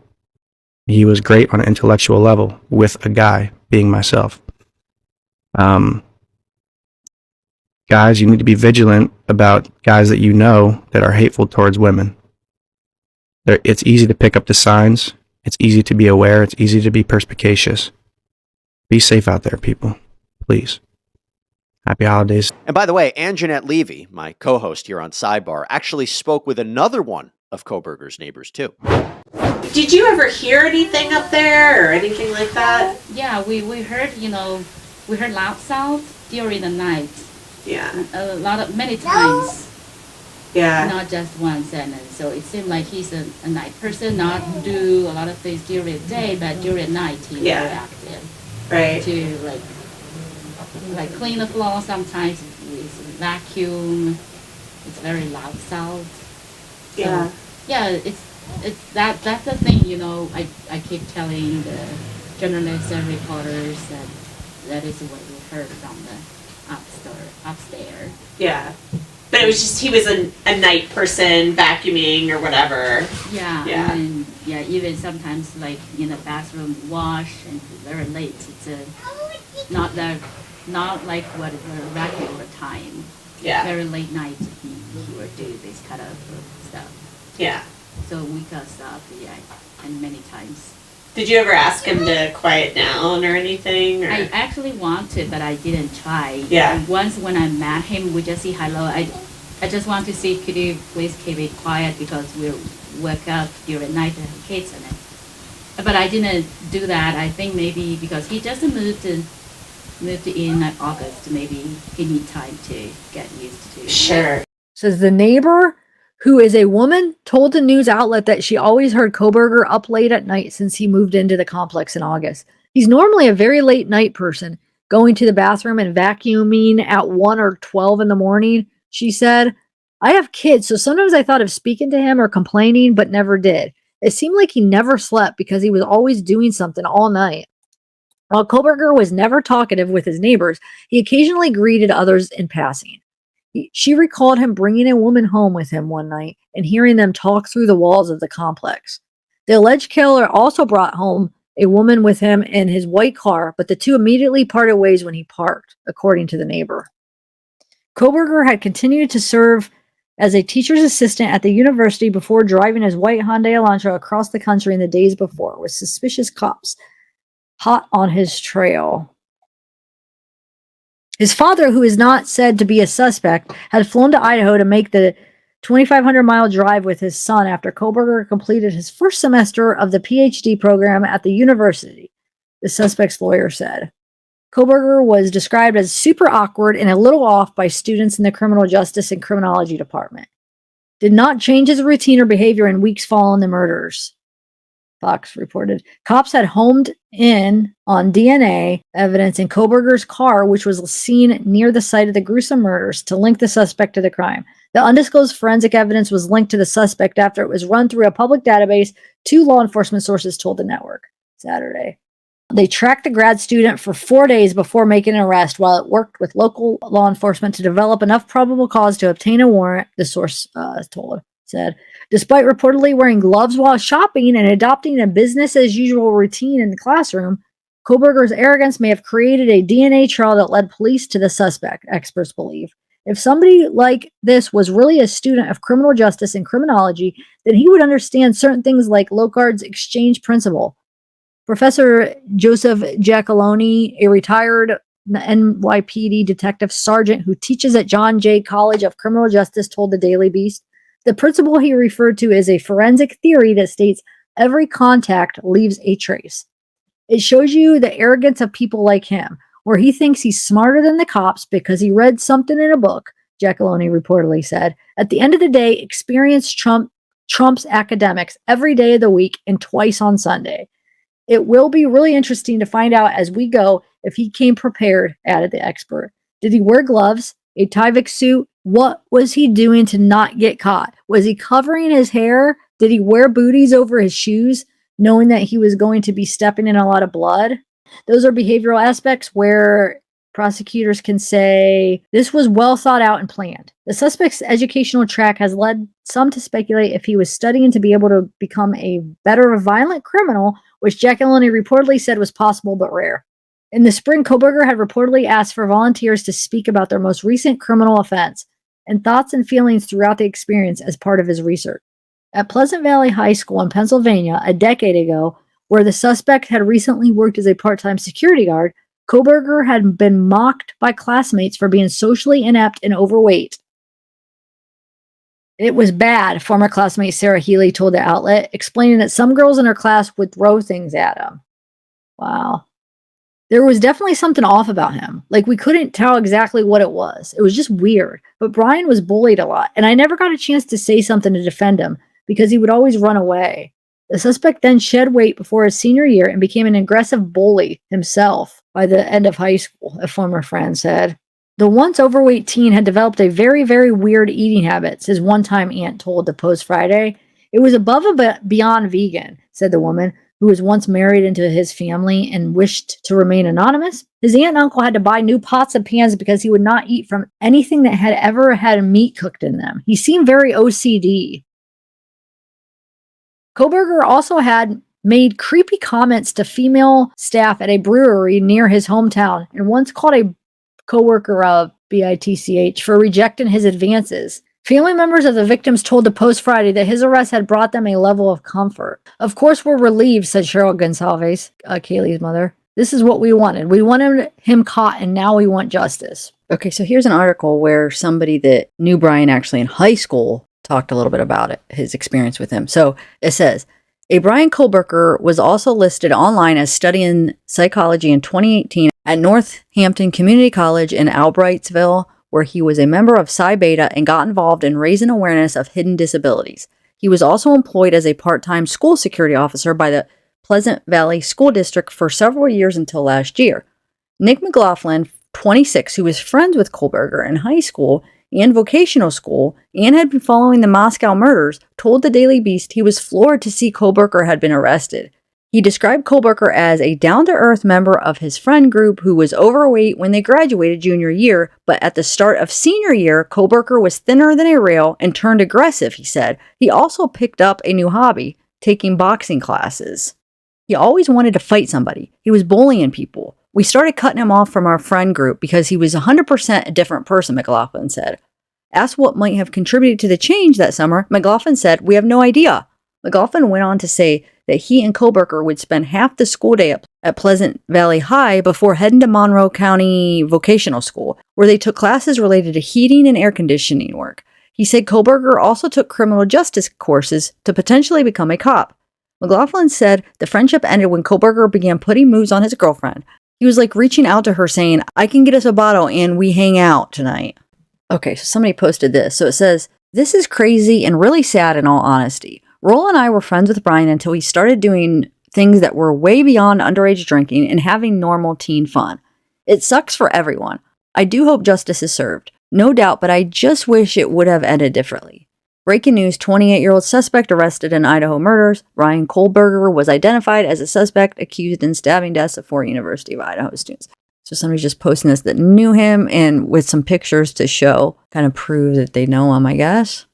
he was great on an intellectual level with a guy, being myself. Guys, you need to be vigilant about guys that you know that are hateful towards women. It's easy to pick up the signs. It's easy to be aware. It's easy to be perspicacious. Be safe out there, people. Please. Happy holidays. And by the way, Anjanette Levy, my co-host here on Sidebar, actually spoke with another one of Kohberger's neighbors, too. Did you ever hear anything up there or anything like that? Yeah, we heard, we heard loud sounds during the night. Yeah. Many times. Yeah. Not just once. And so it seemed like he's a night person, not do a lot of things during the day, but during the night he's very active. Right. To like clean the floor sometimes with vacuum. It's very loud sound. So, yeah, it's that's the thing, I keep telling the journalists and reporters that is what we heard from the upstairs. Yeah. But it was just, he was a night person vacuuming or whatever. Yeah. Yeah. And even sometimes like in the bathroom wash and very late. It's not like what is a regular time. Yeah. Very late night he would do this kind of stuff. Yeah. So we got up, and many times. Did you ever ask him to quiet down or anything? Or? I actually wanted, but I didn't try. Yeah. Once when I met him, we just say hello. I just want to say, could you please keep it quiet because we wake up during night and have kids in it. But I didn't do that. I think maybe because he just moved in August. Maybe he need time to get used to. Sure. Says the neighbor, who is a woman, told the news outlet that she always heard Kohberger up late at night since he moved into the complex in August. He's normally a very late night person, going to the bathroom and vacuuming at 1 or 12 in the morning. She said, I have kids, so sometimes I thought of speaking to him or complaining, but never did. It seemed like he never slept because he was always doing something all night. While Kohberger was never talkative with his neighbors, he occasionally greeted others in passing. She recalled him bringing a woman home with him one night and hearing them talk through the walls of the complex. The alleged killer also brought home a woman with him in his white car, but the two immediately parted ways when he parked, according to the neighbor. Kohberger had continued to serve as a teacher's assistant at the university before driving his white Hyundai Elantra across the country in the days before, with suspicious cops hot on his trail. His father, who is not said to be a suspect, had flown to Idaho to make the 2,500-mile drive with his son after Kohberger completed his first semester of the PhD program at the university, the suspect's lawyer said. Kohberger was described as super awkward and a little off by students in the criminal justice and criminology department. Did not change his routine or behavior in weeks following the murders. Fox reported. Cops had homed in on DNA evidence in Kohberger's car, which was seen near the site of the gruesome murders, to link the suspect to the crime. The undisclosed forensic evidence was linked to the suspect after it was run through a public database, two law enforcement sources told the network Saturday. They tracked the grad student for 4 days before making an arrest while it worked with local law enforcement to develop enough probable cause to obtain a warrant, the source said. Despite reportedly wearing gloves while shopping and adopting a business-as-usual routine in the classroom, Kohberger's arrogance may have created a DNA trail that led police to the suspect, experts believe. If somebody like this was really a student of criminal justice and criminology, then he would understand certain things like Locard's exchange principle. Professor Joseph Giacalone, a retired NYPD detective sergeant who teaches at John Jay College of Criminal Justice, told the Daily Beast, the principle he referred to is a forensic theory that states every contact leaves a trace. It shows you the arrogance of people like him, where he thinks he's smarter than the cops because he read something in a book, Giacalone reportedly said. At the end of the day, experience trumps academics every day of the week and twice on Sunday. It will be really interesting to find out as we go if he came prepared, added the expert. Did he wear gloves, a Tyvek suit? What was he doing to not get caught? Was he covering his hair? Did he wear booties over his shoes, knowing that he was going to be stepping in a lot of blood? Those are behavioral aspects where Prosecutors can say this was well thought out and planned. The suspect's educational track has led some to speculate if he was studying to be able to become a better violent criminal, which Giacalone reportedly said was possible but rare. In the spring, Kohberger had reportedly asked for volunteers to speak about their most recent criminal offense and thoughts and feelings throughout the experience as part of his research. At Pleasant Valley High School in Pennsylvania a decade ago, where the suspect had recently worked as a part-time security guard, Kohberger had been mocked by classmates for being socially inept and overweight. It was bad, former classmate Sarah Healy told the outlet, explaining that some girls in her class would throw things at him. Wow. There was definitely something off about him. Like, we couldn't tell exactly what it was. It was just weird. But Bryan was bullied a lot, and I never got a chance to say something to defend him because he would always run away. The suspect then shed weight before his senior year and became an aggressive bully himself by the end of high school, a former friend said. The once overweight teen had developed a very, very weird eating habits, his one-time aunt told the Post Friday. It was above and beyond vegan, said the woman, who was once married into his family and wished to remain anonymous. His aunt and uncle had to buy new pots and pans because he would not eat from anything that had ever had meat cooked in them. He seemed very OCD. Kohberger also had made creepy comments to female staff at a brewery near his hometown and once called a co-worker of BITCH for rejecting his advances. Family members of the victims told the Post Friday that his arrest had brought them a level of comfort. Of course, we're relieved, said Cheryl Gonsalves, Kaylee's mother. This is what we wanted. We wanted him caught, and now we want justice. Okay, so here's an article where somebody that knew Bryan actually in high school talked a little bit about it, his experience with him. So it says, a Bryan Kohberger was also listed online as studying psychology in 2018 at Northampton Community College in Albrightsville, where he was a member of Psi Beta and got involved in raising awareness of hidden disabilities. He was also employed as a part-time school security officer by the Pleasant Valley School District for several years until last year. Nick McLaughlin, 26, who was friends with Kohberger in high school and vocational school and had been following the Moscow murders, told the Daily Beast he was floored to see Kohberger had been arrested. He described Kohberger as a down-to-earth member of his friend group who was overweight when they graduated junior year, but at the start of senior year, Kohberger was thinner than a rail and turned aggressive, he said. He also picked up a new hobby, taking boxing classes. He always wanted to fight somebody. He was bullying people. We started cutting him off from our friend group because he was 100% a different person, McLaughlin said. Asked what might have contributed to the change that summer, McLaughlin said, "We have no idea." McLaughlin went on to say that he and Kohberger would spend half the school day at Pleasant Valley High before heading to Monroe County Vocational School, where they took classes related to heating and air conditioning work. He said Kohberger also took criminal justice courses to potentially become a cop. McLaughlin said the friendship ended when Kohberger began putting moves on his girlfriend. He was like reaching out to her saying, "I can get us a bottle and we hang out tonight." Okay, so somebody posted this. So it says, "This is crazy and really sad in all honesty. Roll and I were friends with Bryan until he started doing things that were way beyond underage drinking and having normal teen fun. It sucks for everyone. I do hope justice is served. No doubt, but I just wish it would have ended differently." Breaking news, 28-year-old suspect arrested in Idaho murders. Bryan Kohberger was identified as a suspect accused in stabbing deaths of 4 University of Idaho students. So somebody's just posting this that knew him and with some pictures to show, kind of prove that they know him, I guess.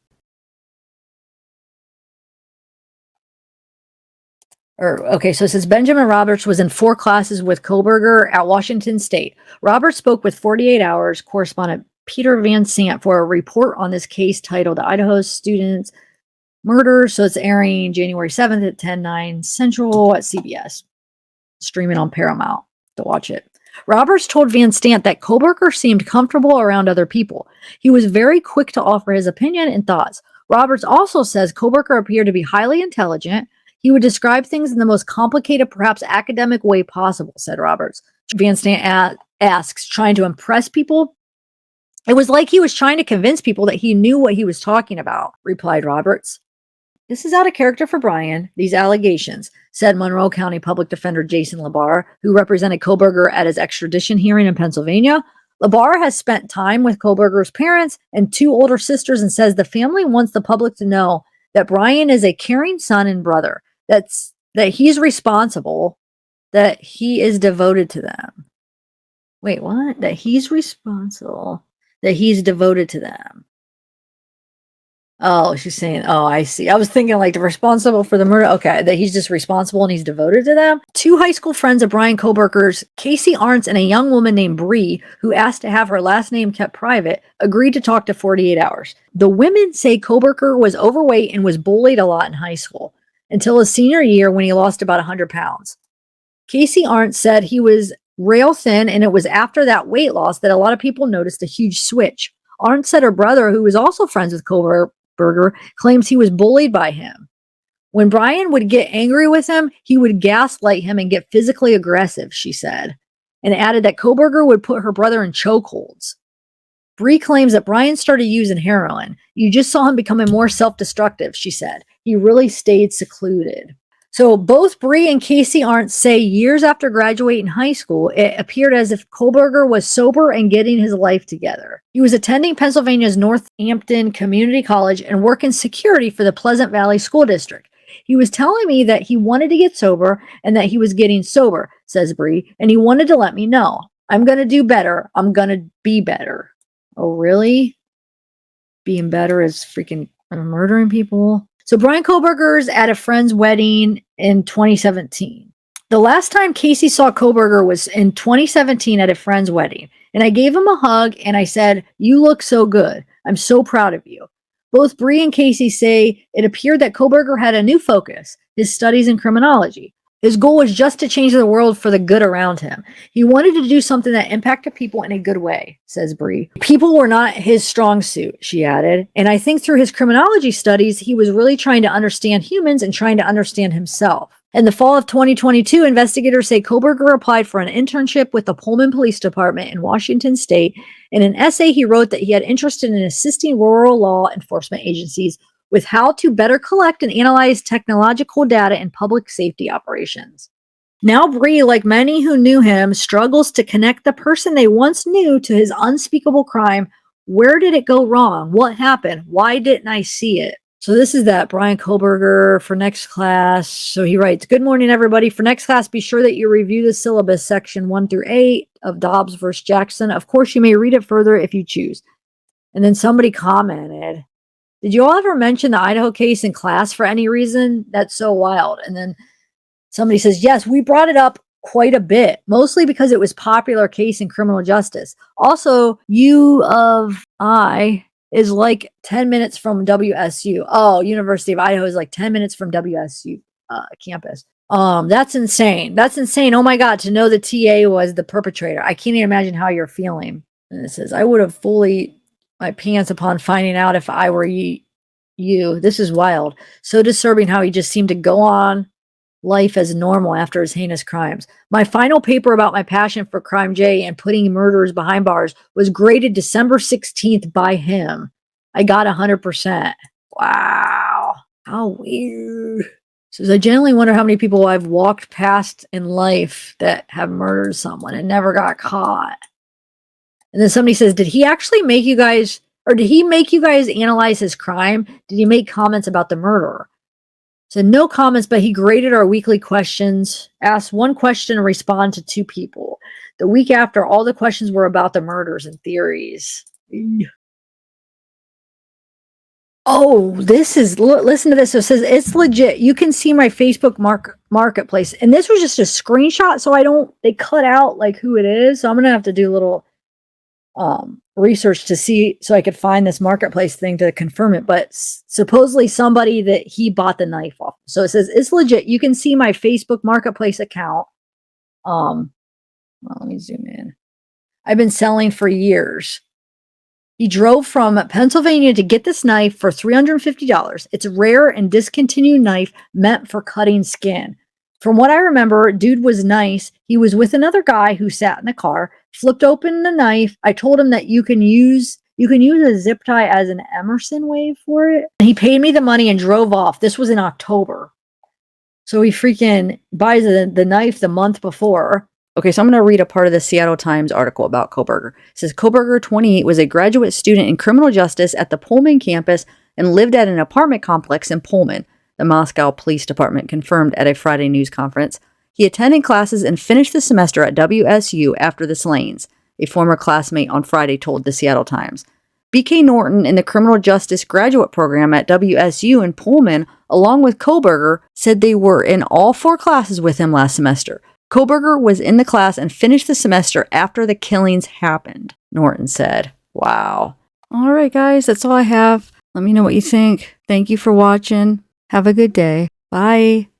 Okay, so it says Benjamin Roberts was in 4 classes with Kohberger at Washington State. Roberts spoke with 48 Hours correspondent Peter Van Sant for a report on this case titled Idaho Students Murder. So it's airing January 7th at 10/9 Central at CBS. Streaming on Paramount to watch it. Roberts told Van Sant that Kohberger seemed comfortable around other people. He was very quick to offer his opinion and thoughts. Roberts also says Kohberger appeared to be highly intelligent. He would describe things in the most complicated, perhaps academic way possible, said Roberts. Van Sant asks, trying to impress people? It was like he was trying to convince people that he knew what he was talking about, replied Roberts. This is out of character for Bryan, these allegations, said Monroe County Public Defender Jason Labar, who represented Kohberger at his extradition hearing in Pennsylvania. Labar has spent time with Kohberger's parents and 2 older sisters and says the family wants the public to know that Bryan is a caring son and brother, that he's responsible, that he is devoted to them. Wait, what? That he's responsible. That he's devoted to them. Oh, she's saying, oh, I see. I was thinking like the responsible for the murder. Okay, that he's just responsible and he's devoted to them. Two high school friends of Bryan Kohberger's, Casey Arntz and a young woman named Bree, who asked to have her last name kept private, agreed to talk to 48 Hours. The women say Kohberger was overweight and was bullied a lot in high school until his senior year when he lost about 100 pounds. Casey Arntz said he was rail thin, and it was after that weight loss that a lot of people noticed a huge switch. Arntz said her brother, who was also friends with Kohberger, claims he was bullied by him. When Bryan would get angry with him, he would gaslight him and get physically aggressive, she said, and added that Kohberger would put her brother in chokeholds. Bree claims that Bryan started using heroin. You just saw him becoming more self-destructive, she said. He really stayed secluded. So both Bree and Casey Arntz say years after graduating high school, it appeared as if Kohberger was sober and getting his life together. He was attending Pennsylvania's Northampton Community College and working security for the Pleasant Valley School District. He was telling me that he wanted to get sober and that he was getting sober, says Bree, and he wanted to let me know. I'm going to do better. I'm going to be better. Oh, really? Being better is freaking murdering people? So Bryan Kohberger's at a friend's wedding in 2017. The last time Casey saw Kohberger was in 2017 at a friend's wedding. And I gave him a hug and I said, "You look so good. I'm so proud of you." Both Bree and Casey say it appeared that Kohberger had a new focus, his studies in criminology. His goal was just to change the world for the good around him. He wanted to do something that impacted people in a good way, says Bree. People were not his strong suit, she added. And I think through his criminology studies, he was really trying to understand humans and trying to understand himself. In the fall of 2022, investigators say Kohberger applied for an internship with the Pullman Police Department in Washington State. In an essay, he wrote that he had interest in assisting rural law enforcement agencies with how to better collect and analyze technological data in public safety operations. Now Bree, like many who knew him, struggles to connect the person they once knew to his unspeakable crime. Where did it go wrong? What happened? Why didn't I see it? So this is that Bryan Kohberger for next class. So he writes, "Good morning, everybody. For next class, be sure that you review the syllabus section 1 through 8 of Dobbs versus Jackson. Of course, you may read it further if you choose." And then somebody commented, "Did you all ever mention the Idaho case in class for any reason? That's so wild." And then somebody says, "Yes, we brought it up quite a bit, mostly because it was a popular case in criminal justice. Also, U of I is like 10 minutes from WSU. Oh, University of Idaho is like 10 minutes from WSU campus. That's insane. That's insane. Oh my God, to know the TA was the perpetrator. I can't even imagine how you're feeling." And it says, "I would have fully my pants upon finding out if I were you. This is wild. So disturbing how he just seemed to go on life as normal after his heinous crimes. My final paper about my passion for crime J and putting murderers behind bars was graded December 16th by him. I got 100%. Wow. How weird." Says, "I genuinely wonder how many people I've walked past in life that have murdered someone and never got caught." And then somebody says, "Did he actually make you guys, or did he make you guys analyze his crime? Did he make comments about the murderer?" So no comments, but he graded our weekly questions, asked one question and responded to 2 people. The week after, all the questions were about the murders and theories. Oh, this is, listen to this. So it says, "It's legit. You can see my Facebook marketplace." And this was just a screenshot, so they cut out like who it is. So I'm going to have to do a little research to see so I could find this marketplace thing to confirm it. But supposedly somebody that he bought the knife off. So it says, "It's legit. You can see my Facebook marketplace account." Well, let me zoom in. "I've been selling for years. He drove from Pennsylvania to get this knife for $350. It's a rare and discontinued knife meant for cutting skin. From what I remember, dude was nice. He was with another guy who sat in the car, flipped open the knife. I told him that you can use a zip tie as an Emerson wave for it. And he paid me the money and drove off." This was in October. So he freaking buys the knife the month before. Okay, so I'm going to read a part of the Seattle Times article about Kohberger. It says, "Kohberger, 28, was a graduate student in criminal justice at the Pullman campus and lived at an apartment complex in Pullman," the Moscow Police Department confirmed at a Friday news conference. He attended classes and finished the semester at WSU after the slayings, a former classmate on Friday told the Seattle Times. B.K. Norton in the Criminal Justice Graduate Program at WSU in Pullman, along with Kohberger, said they were in all 4 classes with him last semester. Kohberger was in the class and finished the semester after the killings happened, Norton said. Wow. All right, guys, that's all I have. Let me know what you think. Thank you for watching. Have a good day. Bye.